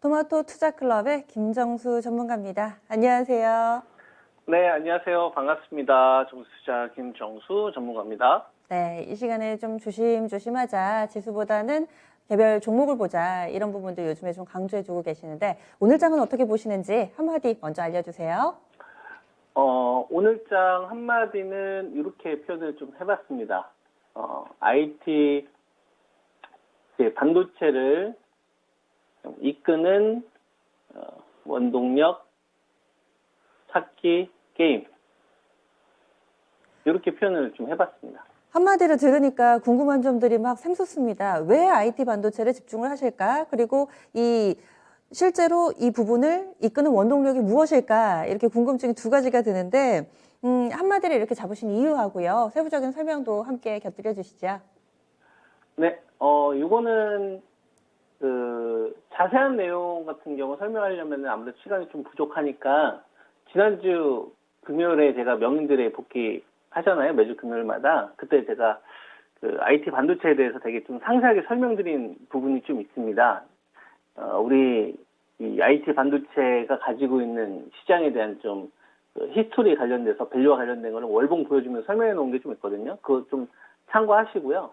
토마토 투자클럽의 김정수 전문가입니다. 안녕하세요. 네, 안녕하세요. 반갑습니다. 정수투자 김정수 전문가입니다. 네, 이 시간에 좀 조심조심하자. 지수보다는 개별 종목을 보자. 이런 부분도 요즘에 좀 강조해주고 계시는데 오늘 장은 어떻게 보시는지 한마디 먼저 알려주세요. 오늘 장 한마디는 이렇게 표현을 좀 해봤습니다. IT 반도체를 이끄는 원동력 찾기 게임, 이렇게 표현을 좀 해봤습니다. 한마디를 들으니까 궁금한 점들이 막 샘솟습니다. 왜 IT 반도체를 집중을 하실까? 그리고 실제로 이 부분을 이끄는 원동력이 무엇일까? 이렇게 궁금증이 두 가지가 드는데 한마디를 이렇게 잡으신 이유하고요. 세부적인 설명도 함께 곁들여 주시죠. 네, 이거는 자세한 내용 같은 경우 설명하려면 아무래도 시간이 좀 부족하니까 지난주 금요일에 제가 명인들의 복귀 하잖아요. 매주 금요일마다. 그때 제가 IT 반도체에 대해서 되게 좀 상세하게 설명드린 부분이 좀 있습니다. 우리 이 IT 반도체가 가지고 있는 시장에 대한 좀 히스토리 관련돼서 밸류와 관련된 거를 월봉 보여주면서 설명해 놓은 게 좀 있거든요. 그거 좀 참고하시고요.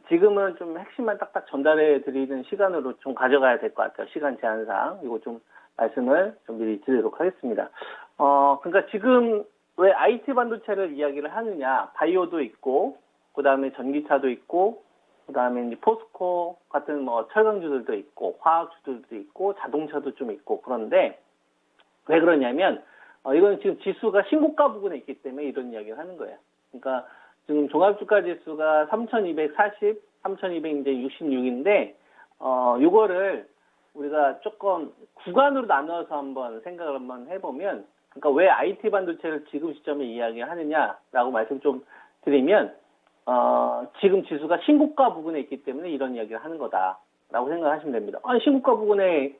지금은 좀 핵심만 딱딱 전달해 드리는 시간으로 좀 가져가야 될 것 같아요. 시간 제한상. 이거 좀 말씀을 좀 미리 드리도록 하겠습니다. 그러니까 지금 왜 IT 반도체를 이야기를 하느냐. 바이오도 있고, 그 다음에 전기차도 있고, 그 다음에 이제 포스코 같은 뭐 철강주들도 있고, 화학주들도 있고, 자동차도 좀 있고, 그런데 왜 그러냐면, 이건 지금 지수가 신고가 부분에 있기 때문에 이런 이야기를 하는 거예요. 그러니까 지금 종합주가 지수가 3,240, 3,200 이제 66인데, 요거를 우리가 조금 구간으로 나눠서 한번 생각을 한번 해보면, 그러니까 왜 IT 반도체를 지금 시점에 이야기하느냐라고 말씀 좀 드리면, 지금 지수가 신고가 부분에 있기 때문에 이런 이야기를 하는 거다라고 생각하시면 됩니다. 신고가 부분에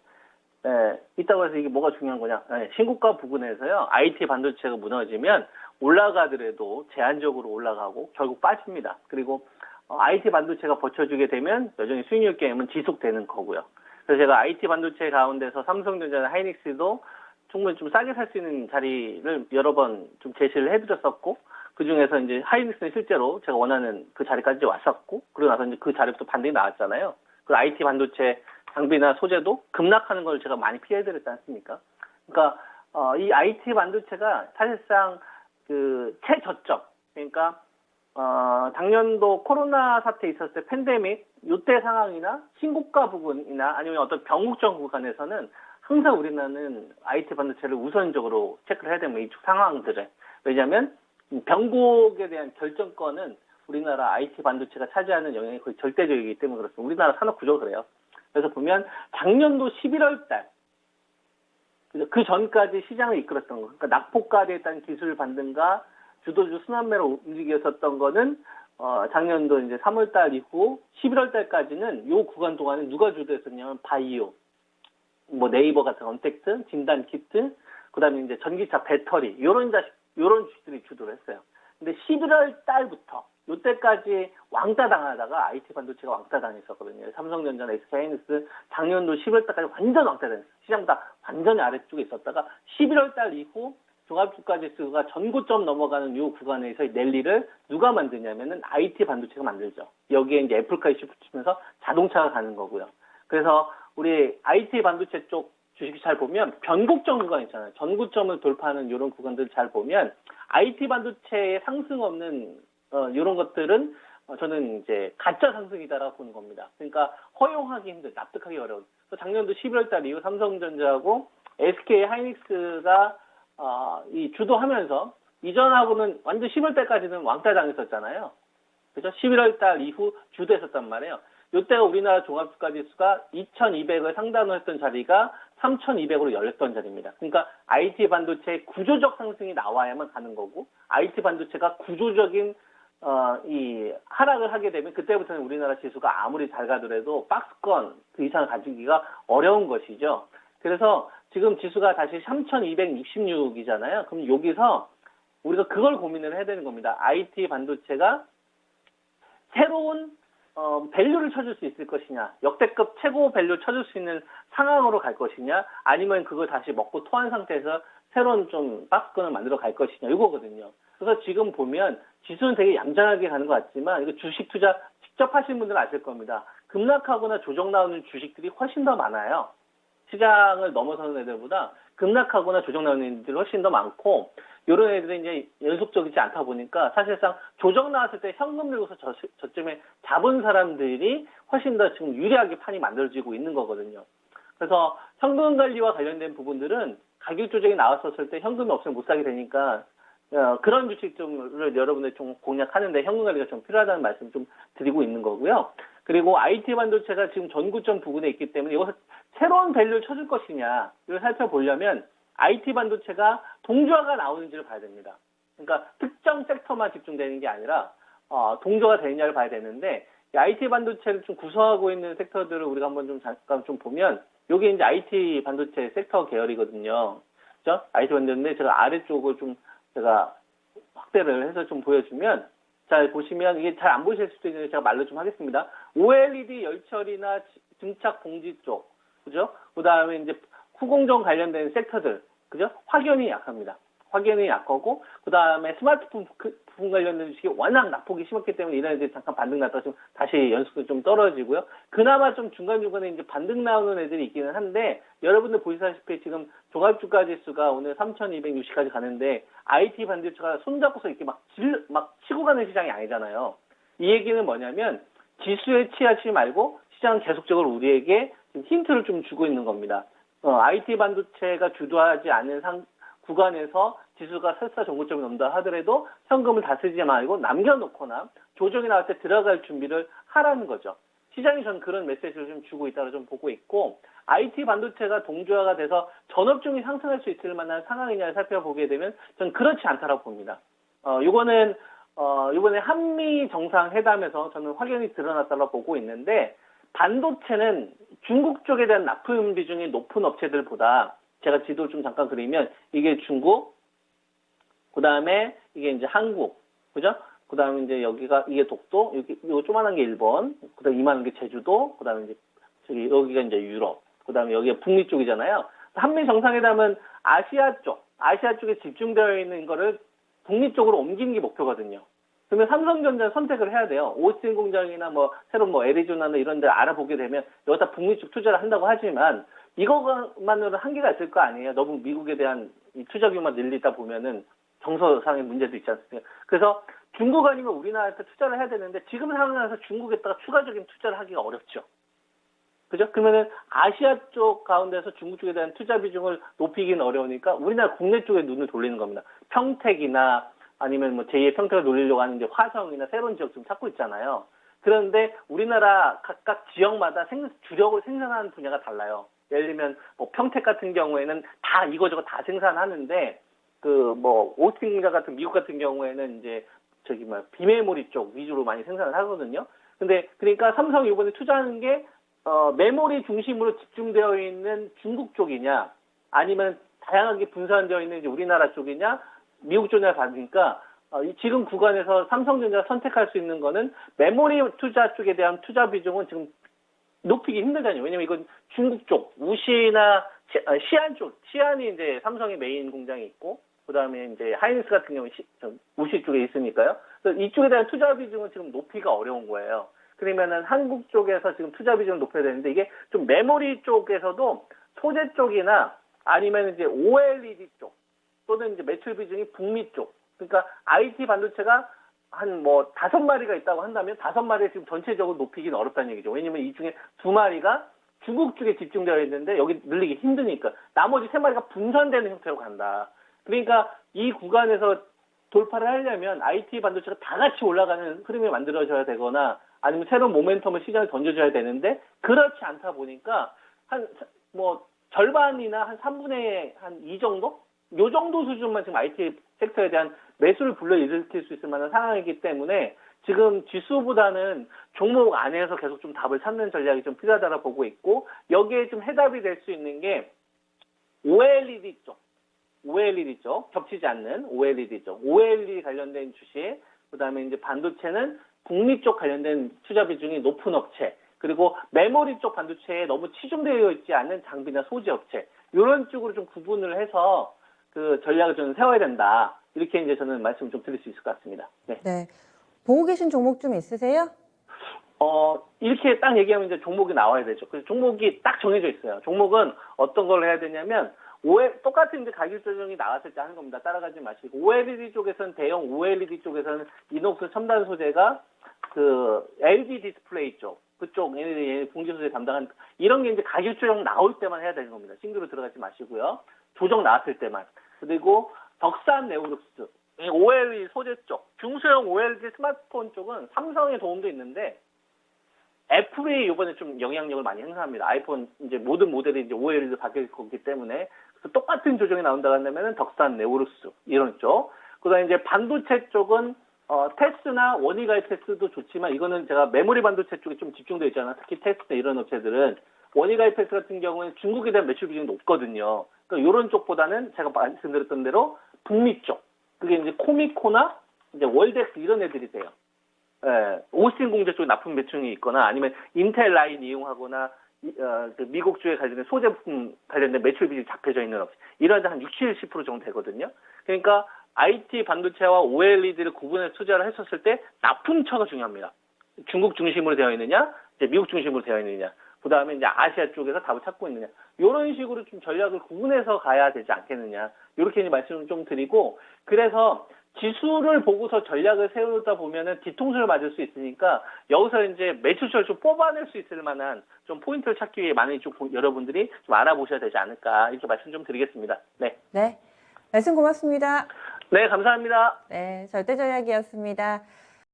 있다고 해서 이게 뭐가 중요한 거냐? 신고가 부분에서요, IT 반도체가 무너지면 올라가더라도 제한적으로 올라가고 결국 빠집니다. 그리고 IT 반도체가 버텨주게 되면 여전히 수익률 게임은 지속되는 거고요. 그래서 제가 IT 반도체 가운데서 삼성전자나 하이닉스도 충분히 좀 싸게 살 수 있는 자리를 여러 번 좀 제시를 해드렸었고, 그 중에서 이제 하이닉스는 실제로 제가 원하는 그 자리까지 왔었고, 그러고 나서 이제 그 자리부터 반등이 나왔잖아요. 그 IT 반도체 장비나 소재도 급락하는 걸 제가 많이 피해드렸지 않습니까? 그러니까 이 IT 반도체가 사실상 최저점, 그러니까 작년도 코로나 사태 있었을 때 팬데믹 요때 상황이나 신고가 부분이나 아니면 어떤 변곡점 구간에서는 항상 우리나라는 IT 반도체를 우선적으로 체크를 해야 됩니다. 이쪽 상황들을. 왜냐하면 변곡에 대한 결정권은 우리나라 IT 반도체가 차지하는 영향이 거의 절대적이기 때문에 그렇습니다. 우리나라 산업 구조가 그래요. 그래서 보면 작년도 11월 달, 그 전까지 시장을 이끌었던 거, 그러니까 낙폭과대에 따른 기술 반등과 주도주 순환매로 움직였었던 거는 작년도 이제 3월 달 이후 11월 달까지는 요 구간 동안에 누가 주도했었냐면 바이오, 뭐 네이버 같은 언택트, 진단 키트, 그다음에 이제 전기차 배터리 요런 주들이 주도를 했어요. 근데 11월 달부터 요때까지 왕따 당하다가 IT 반도체가 왕따 당했었거든요. 삼성전자나 SK하이닉스 작년도 11월 달까지 완전 왕따 당했어요. 시장보다 완전히 아래쪽에 있었다가 11월 달 이후 종합주가지수가 전고점 넘어가는 이 구간에서 랠리를 누가 만드냐면은 IT 반도체가 만들죠. 여기에 이제 애플까지 붙이면서 자동차가 가는 거고요. 그래서 우리 IT 반도체 쪽 주식 잘 보면 변곡점 구간 있잖아요. 전고점을 돌파하는 이런 구간들 잘 보면 IT 반도체의 상승 없는 이런 것들은 저는 이제 가짜 상승이다라고 보는 겁니다. 그러니까 허용하기 힘들, 납득하기 어려운. 작년도 11월 달 이후 삼성전자하고 SK 하이닉스가 이 주도하면서 이전하고는 완전 10월 달까지는 왕따 당했었잖아요. 그죠? 11월 달 이후 주도했었단 말이에요. 이때가 우리나라 종합주가지수가 2,200을 상단으로 했던 자리가 3,200으로 열렸던 자리입니다. 그러니까 IT 반도체의 구조적 상승이 나와야만 가는 거고, IT 반도체가 구조적인 이 하락을 하게 되면 그때부터는 우리나라 지수가 아무리 잘 가더라도 박스권 그 이상을 가지기가 어려운 것이죠. 그래서 지금 지수가 다시 3,266이잖아요. 그럼 여기서 우리가 그걸 고민을 해야 되는 겁니다. IT 반도체가 새로운 밸류를 쳐줄 수 있을 것이냐, 역대급 최고 밸류 쳐줄 수 있는 상황으로 갈 것이냐, 아니면 그걸 다시 먹고 토한 상태에서 새로운 좀 박스권을 만들어 갈 것이냐, 이거거든요. 그래서 지금 보면 지수는 되게 얌전하게 가는 것 같지만 이거 주식 투자 직접 하시는 분들은 아실 겁니다. 급락하거나 조정 나오는 주식들이 훨씬 더 많아요. 시장을 넘어서는 애들보다 급락하거나 조정 나오는 애들이 훨씬 더 많고, 이런 애들이 이제 연속적이지 않다 보니까 사실상 조정 나왔을 때 현금 들고서 저쯤에 잡은 사람들이 훨씬 더 지금 유리하게 판이 만들어지고 있는 거거든요. 그래서 현금 관리와 관련된 부분들은 가격 조정이 나왔었을 때 현금이 없으면 못 사게 되니까 그런 주식들을 여러분들 좀 공략하는데 현금 관리가 좀 필요하다는 말씀 좀 드리고 있는 거고요. 그리고 IT 반도체가 지금 전구점 부근에 있기 때문에 이것을 새로운 밸류를 쳐줄 것이냐 이걸 살펴보려면 IT 반도체가 동조화가 나오는지를 봐야 됩니다. 그러니까 특정 섹터만 집중되는 게 아니라 동조가 되느냐를 봐야 되는데, 이 IT 반도체를 좀 구성하고 있는 섹터들을 우리가 한번 좀 잠깐 좀 보면, 여기 이제 IT 반도체 섹터 계열이거든요. 그죠? IT 반도체인데 제가 아래쪽을 좀 제가 확대를 해서 좀 보여주면, 잘 보시면 이게 잘 안 보이실 수도 있는데 제가 말로 좀 하겠습니다. OLED 열처리나 증착 봉지 쪽, 그죠? 그 다음에 이제 후공정 관련된 섹터들, 그죠? 확연히 약합니다. 확연히 약하고, 그 다음에 스마트폰 부분 관련된 주식이 워낙 낙폭이 심했기 때문에 이런 애들이 잠깐 반등 났다가 좀 다시 연속도 좀 떨어지고요. 그나마 좀 중간중간에 이제 반등 나오는 애들이 있기는 한데, 여러분들 보시다시피 지금 종합주가 지수가 오늘 3,260까지 가는데, IT 반도체가 손잡고서 이렇게 막 치고 가는 시장이 아니잖아요. 이 얘기는 뭐냐면, 지수에 취하지 말고 시장은 계속적으로 우리에게 힌트를 좀 주고 있는 겁니다. IT 반도체가 주도하지 않는 구간에서 지수가 설사 정고점이 넘다 하더라도 현금을 다 쓰지 말고 남겨놓거나 조정이 나올 때 들어갈 준비를 하라는 거죠. 시장이 전 그런 메시지를 좀 주고 있다고 좀 보고 있고, IT 반도체가 동조화가 돼서 전업종이 상승할 수 있을 만한 상황이냐를 살펴보게 되면 전 그렇지 않다고 봅니다. 이번에 한미 정상회담에서 저는 확연히 드러났다고 보고 있는데, 반도체는 중국 쪽에 대한 납품 비중이 높은 업체들보다, 제가 지도 좀 잠깐 그리면 이게 중국, 그 다음에 이게 이제 한국, 그죠? 그 다음에 이제 여기가 이게 독도, 이거 조만한 게 일본, 그 다음에 이만한 게 제주도, 그 다음에 이제 여기가 이제 유럽, 그 다음에 여기가 북미 쪽이잖아요. 한미 정상회담은 아시아 쪽에 집중되어 있는 거를 북미 쪽으로 옮기는 게 목표거든요. 그러면 삼성전자 선택을 해야 돼요. 오스틴 공장이나 뭐 새로운 뭐 애리조나나 이런 데 알아보게 되면 여기다 북미 쪽 투자를 한다고 하지만 이것만으로 한계가 있을 거 아니에요. 너무 미국에 대한 이 투자 규모만 늘리다 보면은 정서상의 문제도 있지 않습니까? 그래서 중국 아니면 우리나라한테 투자를 해야 되는데 지금 상황에서 중국에다가 추가적인 투자를 하기가 어렵죠. 그죠? 그러면은 아시아 쪽 가운데서 중국 쪽에 대한 투자 비중을 높이기는 어려우니까 우리나라 국내 쪽에 눈을 돌리는 겁니다. 평택이나 아니면 뭐 제2의 평택을 노리려고 하는 이제 화성이나 새로운 지역 좀 찾고 있잖아요. 그런데 우리나라 각각 지역마다 주력을 생산하는 분야가 달라요. 예를 들면 뭐 평택 같은 경우에는 다 이거저거 다 생산하는데, 그 뭐 오스틴 공장 같은 미국 같은 경우에는 이제 비메모리 쪽 위주로 많이 생산을 하거든요. 근데 그러니까 삼성이 이번에 투자하는 게 메모리 중심으로 집중되어 있는 중국 쪽이냐, 아니면 다양하게 분산되어 있는 이제 우리나라 쪽이냐, 미국 쪽이냐 봐니까 지금 구간에서 삼성전자가 선택할 수 있는 거는 메모리 투자 쪽에 대한 투자 비중은 지금 높이기 힘들잖아요. 왜냐면 이건 중국 쪽, 우시나 시안 쪽, 시안이 이제 삼성의 메인 공장이 있고, 그 다음에 이제 하이닉스 같은 경우는 우시 쪽에 있으니까요. 그래서 이쪽에 대한 투자 비중은 지금 높이가 어려운 거예요. 그러면은 한국 쪽에서 지금 투자 비중을 높여야 되는데, 이게 좀 메모리 쪽에서도 소재 쪽이나 아니면 이제 OLED 쪽, 또는 이제 매출 비중이 북미 쪽. 그러니까 IT 반도체가 한 뭐 5마리가 있다고 한다면 5마리에 지금 전체적으로 높이기는 어렵다는 얘기죠. 왜냐면 이 중에 2마리가 중국 쪽에 집중되어 있는데 여기 늘리기 힘드니까 나머지 3마리가 분산되는 형태로 간다. 그러니까 이 구간에서 돌파를 하려면 IT 반도체가 다 같이 올라가는 흐름이 만들어져야 되거나 아니면 새로운 모멘텀을 시장에 던져줘야 되는데 그렇지 않다 보니까 한 뭐 절반이나 한 3분의 한 2 정도? 요 정도 수준만 지금 IT 섹터에 대한 매수를 불러일으킬 수 있을 만한 상황이기 때문에 지금 지수보다는 종목 안에서 계속 좀 답을 찾는 전략이 좀 필요하다고 보고 있고, 여기에 좀 해답이 될 수 있는 게 OLED 쪽, 겹치지 않는 OLED 쪽, OLED 관련된 주식, 그 다음에 이제 반도체는 북미 쪽 관련된 투자 비중이 높은 업체, 그리고 메모리 쪽 반도체에 너무 치중되어 있지 않은 장비나 소재 업체, 이런 쪽으로 좀 구분을 해서 그 전략을 좀 세워야 된다. 이렇게 이제 저는 말씀 좀 드릴 수 있을 것 같습니다. 네. 네. 보고 계신 종목 좀 있으세요? 이렇게 딱 얘기하면 이제 종목이 나와야 되죠. 그래서 종목이 딱 정해져 있어요. 종목은 어떤 걸 해야 되냐면, 똑같은 이제 가격 조정이 나왔을 때 하는 겁니다. 따라가지 마시고. OLED 쪽에서는, 대형 OLED 쪽에서는 이녹스 첨단 소재가 그 LG 디스플레이 쪽, 그쪽, 공기 소재 담당한, 이런 게 이제 가격 조정 나올 때만 해야 되는 겁니다. 싱글로 들어가지 마시고요. 조정 나왔을 때만. 그리고 덕산 네오룩스, OLED 소재 쪽, 중소형 OLED 스마트폰 쪽은 삼성의 도움도 있는데, 애플이 이번에 좀 영향력을 많이 행사합니다. 아이폰 이제 모든 모델이 이제 OLED로 바뀔 거기 때문에. 그래서 똑같은 조정이 나온다고 한다면은 덕산 네오룩스 이런 쪽. 그다음에 이제 반도체 쪽은 테스나 원희가의 테스도 좋지만, 이거는 제가 메모리 반도체 쪽에 좀 집중되어 있잖아요. 특히 테스나 이런 업체들은 원희가의 테스 같은 경우는 중국에 대한 매출 비중이 높거든요. 그러니까 이런 쪽보다는 제가 말씀드렸던 대로 북미 쪽. 그게 이제 코미코나 이제 월덱스 이런 애들이세요. 예, 오스틴 공제 쪽에 납품 매출이 있거나, 아니면 인텔 라인 이용하거나, 그 미국 쪽에 관련된 소제품 관련된 매출 비중이 잡혀져 있는 업체. 이런 데한 60, 70% 정도 되거든요. 그러니까 IT 반도체와 OLED를 구분해서 투자를 했었을 때 납품처가 중요합니다. 중국 중심으로 되어 있느냐, 이제 미국 중심으로 되어 있느냐, 그 다음에 이제 아시아 쪽에서 답을 찾고 있느냐, 이런 식으로 좀 전략을 구분해서 가야 되지 않겠느냐, 이렇게 이제 말씀을 좀 드리고, 그래서 지수를 보고서 전략을 세우다 보면은 뒤통수를 맞을 수 있으니까, 여기서 이제 매출처를 좀 뽑아낼 수 있을 만한 좀 포인트를 찾기 위해 많이 좀 여러분들이 좀 알아보셔야 되지 않을까, 이렇게 말씀 좀 드리겠습니다. 네. 네. 말씀 고맙습니다. 네, 감사합니다. 네. 절대전략이었습니다.